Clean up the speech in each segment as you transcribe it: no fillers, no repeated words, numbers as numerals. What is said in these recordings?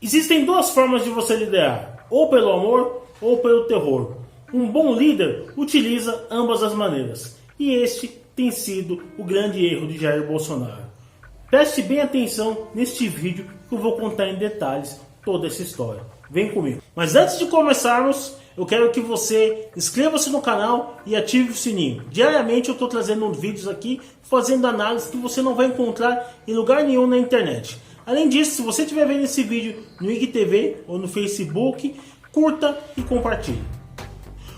Existem duas formas de você liderar, ou pelo amor ou pelo terror. Um bom líder utiliza ambas as maneiras, e este tem sido o grande erro de Jair Bolsonaro. Preste bem atenção neste vídeo que eu vou contar em detalhes toda essa história. Vem comigo. Mas antes de começarmos, eu quero que você inscreva-se no canal e ative o sininho. Diariamente eu estou trazendo vídeos aqui, fazendo análises que você não vai encontrar em lugar nenhum na internet. Além disso, se você estiver vendo esse vídeo no IGTV ou no Facebook, curta e compartilhe.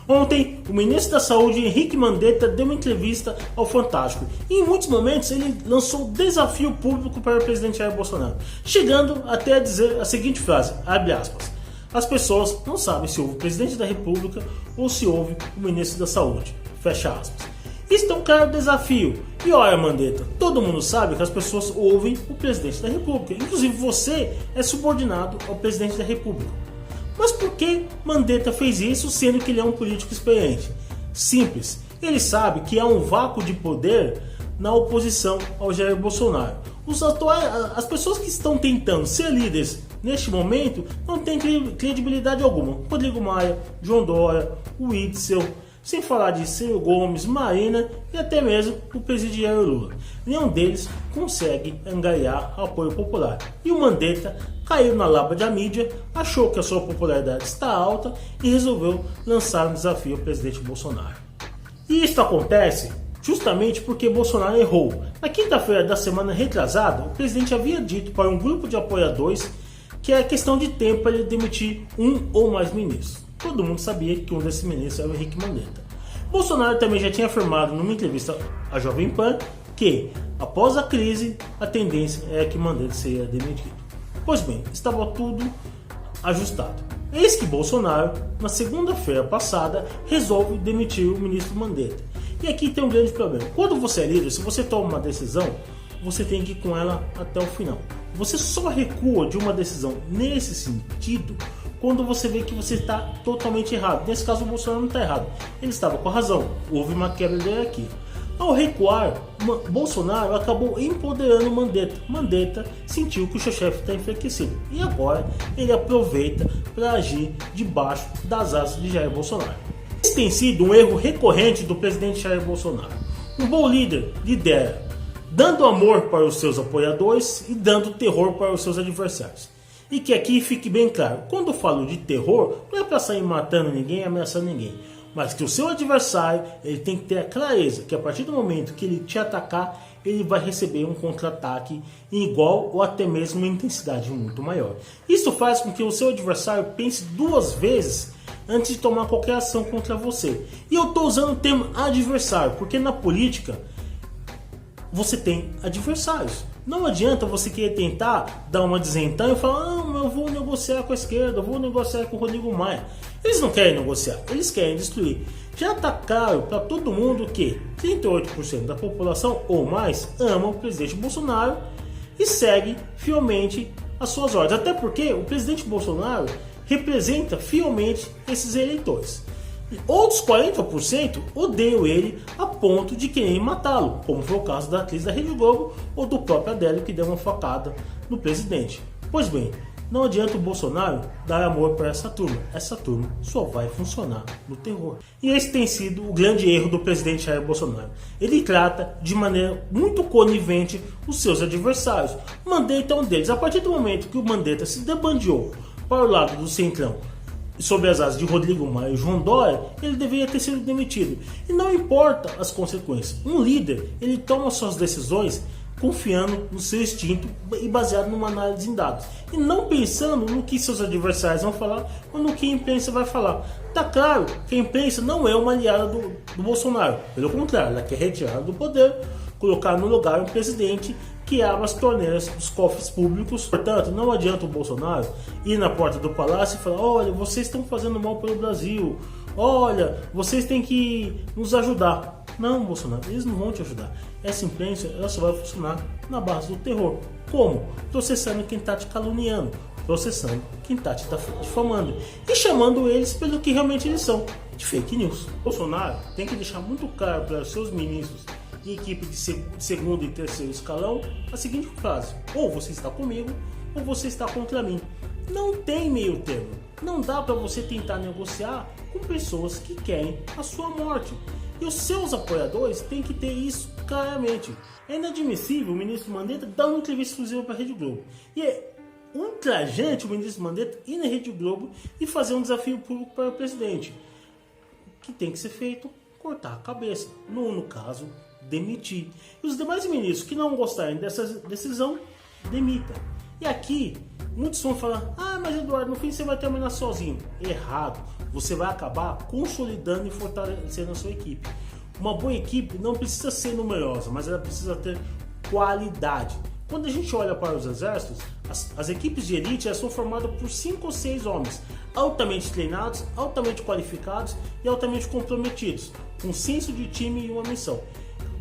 Ontem, o ministro da Saúde, Henrique Mandetta, deu uma entrevista ao Fantástico e em muitos momentos ele lançou um desafio público para o presidente Jair Bolsonaro, chegando até a dizer a seguinte frase, abre aspas, as pessoas não sabem se houve o presidente da República ou se houve o ministro da Saúde, fecha aspas. Isso é um claro desafio. E olha, Mandetta, todo mundo sabe que as pessoas ouvem o presidente da República, inclusive você é subordinado ao presidente da República. Mas por que Mandetta fez isso sendo que ele é um político experiente? Simples, ele sabe que há um vácuo de poder na oposição ao Jair Bolsonaro. As pessoas que estão tentando ser líderes neste momento não têm credibilidade alguma. Rodrigo Maia, João Dória, o Witzel, sem falar de Ciro Gomes, Marina e até mesmo o presidiário Lula. Nenhum deles consegue angariar apoio popular. E o Mandetta caiu na lábia da mídia, achou que a sua popularidade está alta e resolveu lançar um desafio ao presidente Bolsonaro. E isso acontece justamente porque Bolsonaro errou. Na quinta-feira da semana retrasada, o presidente havia dito para um grupo de apoiadores que era questão de tempo para ele demitir um ou mais ministros. Todo mundo sabia que um desses ministros era o Henrique Mandetta. Bolsonaro também já tinha afirmado numa entrevista à Jovem Pan que, após a crise, a tendência era que Mandetta seria demitido. Pois bem, estava tudo ajustado. Eis que Bolsonaro, na segunda-feira passada, resolve demitir o ministro Mandetta. E aqui tem um grande problema. Quando você é líder, se você toma uma decisão, você tem que ir com ela até o final. Você só recua de uma decisão nesse sentido quando você vê que você está totalmente errado. Nesse caso, o Bolsonaro não está errado. Ele estava com a razão. Houve uma quebra de hierarquia. Ao recuar, Bolsonaro acabou empoderando Mandetta. Mandetta sentiu que o seu chefe está enfraquecido. E agora ele aproveita para agir debaixo das asas de Jair Bolsonaro. Esse tem sido um erro recorrente do presidente Jair Bolsonaro. Um bom líder lidera, dando amor para os seus apoiadores e dando terror para os seus adversários. E que aqui fique bem claro, quando eu falo de terror, não é para sair matando ninguém, ameaçando ninguém, mas que o seu adversário ele tem que ter a clareza que a partir do momento que ele te atacar, ele vai receber um contra-ataque em igual ou até mesmo uma intensidade muito maior. Isso faz com que o seu adversário pense duas vezes antes de tomar qualquer ação contra você. E eu estou usando o termo adversário, porque na política você tem adversários. Não adianta você querer tentar dar uma desentão e falar, não, eu vou negociar com a esquerda, eu vou negociar com o Rodrigo Maia. Eles não querem negociar, eles querem destruir. Já está claro para todo mundo que 38% da população ou mais ama o presidente Bolsonaro e segue fielmente as suas ordens. Até porque o presidente Bolsonaro representa fielmente esses eleitores. Outros 40% odeiam ele a ponto de querer matá-lo, como foi o caso da atriz da Rede Globo ou do próprio Adélio que deu uma facada no presidente. Pois bem, não adianta o Bolsonaro dar amor para essa turma só vai funcionar no terror. E esse tem sido o grande erro do presidente Jair Bolsonaro. Ele trata de maneira muito conivente os seus adversários. Mandetta é um deles. A partir do momento que o Mandetta se debandeou para o lado do centrão, sob as asas de Rodrigo Maia e João Dória, ele deveria ter sido demitido. E não importa as consequências. Um líder, ele toma suas decisões confiando no seu instinto e baseado numa análise em dados. E não pensando no que seus adversários vão falar ou no que a imprensa vai falar. Tá claro que a imprensa não é uma aliada do Bolsonaro. Pelo contrário, ela quer retirar do poder, colocar no lugar um presidente que abre as torneiras dos cofres públicos. Portanto, não adianta o Bolsonaro ir na porta do palácio e falar, olha, vocês estão fazendo mal pelo Brasil, olha, vocês têm que nos ajudar. Não, Bolsonaro, eles não vão te ajudar. Essa imprensa ela só vai funcionar na base do terror. Como? Processando quem está te caluniando, processando quem está te difamando e chamando eles pelo que realmente eles são, de fake news. Bolsonaro tem que deixar muito claro para os seus ministros e equipe de segundo e terceiro escalão a seguinte frase: ou você está comigo ou você está contra mim. Não tem meio termo. Não dá para você tentar negociar com pessoas que querem a sua morte. E os seus apoiadores têm que ter isso claramente. É inadmissível o ministro Mandetta dar uma entrevista exclusiva para a Rede Globo. E é ultrajante o ministro Mandetta ir na Rede Globo e fazer um desafio público para o presidente. O que tem que ser feito? Cortar a cabeça. No caso, demitir. E os demais ministros que não gostarem dessa decisão, demita. E aqui, muitos vão falar, mas Eduardo, no fim você vai terminar sozinho. Errado. Você vai acabar consolidando e fortalecendo a sua equipe. Uma boa equipe não precisa ser numerosa, mas ela precisa ter qualidade. Quando a gente olha para os exércitos, as equipes de elite são formadas por 5 ou 6 homens, altamente treinados, altamente qualificados e altamente comprometidos, com senso de time e uma missão.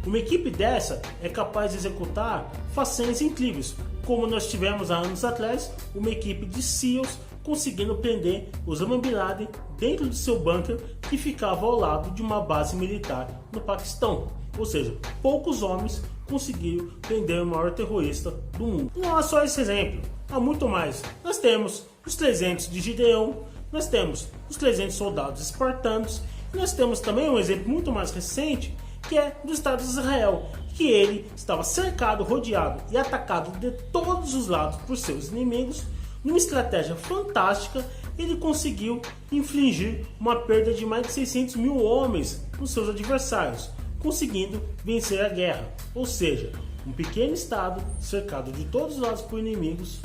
Uma equipe dessa é capaz de executar façanhas incríveis, como nós tivemos há anos atrás, uma equipe de SEALs conseguindo prender Osama Bin Laden dentro de seu bunker que ficava ao lado de uma base militar no Paquistão. Ou seja, poucos homens conseguiram prender o maior terrorista do mundo. Não há só esse exemplo, há muito mais. Nós temos os 300 de Gideão, nós temos os 300 soldados espartanos, e nós temos também um exemplo muito mais recente, que é do Estado de Israel, que ele estava cercado, rodeado e atacado de todos os lados por seus inimigos. Numa estratégia fantástica, ele conseguiu infligir uma perda de mais de 600 mil homens nos seus adversários, conseguindo vencer a guerra. Ou seja, um pequeno estado cercado de todos os lados por inimigos,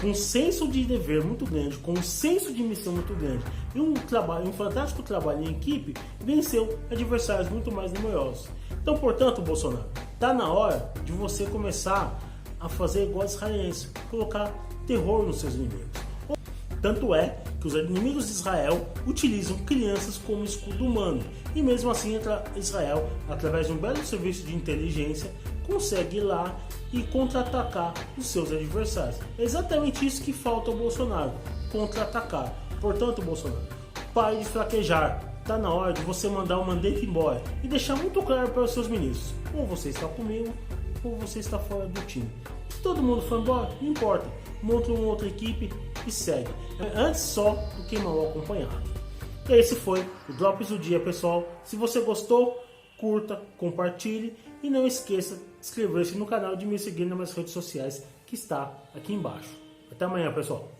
com um senso de dever muito grande, com um senso de missão muito grande e um fantástico trabalho em equipe, venceu adversários muito mais numerosos. Então, portanto, Bolsonaro, está na hora de você começar a fazer igual a israelense, colocar terror nos seus inimigos. Tanto é que os inimigos de Israel utilizam crianças como escudo humano, e mesmo assim Israel, através de um belo serviço de inteligência, consegue ir lá e contra-atacar os seus adversários. É exatamente isso que falta ao Bolsonaro, contra-atacar. Portanto, Bolsonaro, pare de fraquejar. Está na hora de você mandar o Mandetta embora e deixar muito claro para os seus ministros: ou você está comigo, ou você está fora do time. Se todo mundo for embora, não importa. Monta uma outra equipe e segue. Antes só do que mal acompanhado. E esse foi o Drops do Dia, pessoal. Se você gostou, curta, compartilhe e não esqueça de inscrever-se no canal e de me seguir nas minhas redes sociais que está aqui embaixo. Até amanhã, pessoal.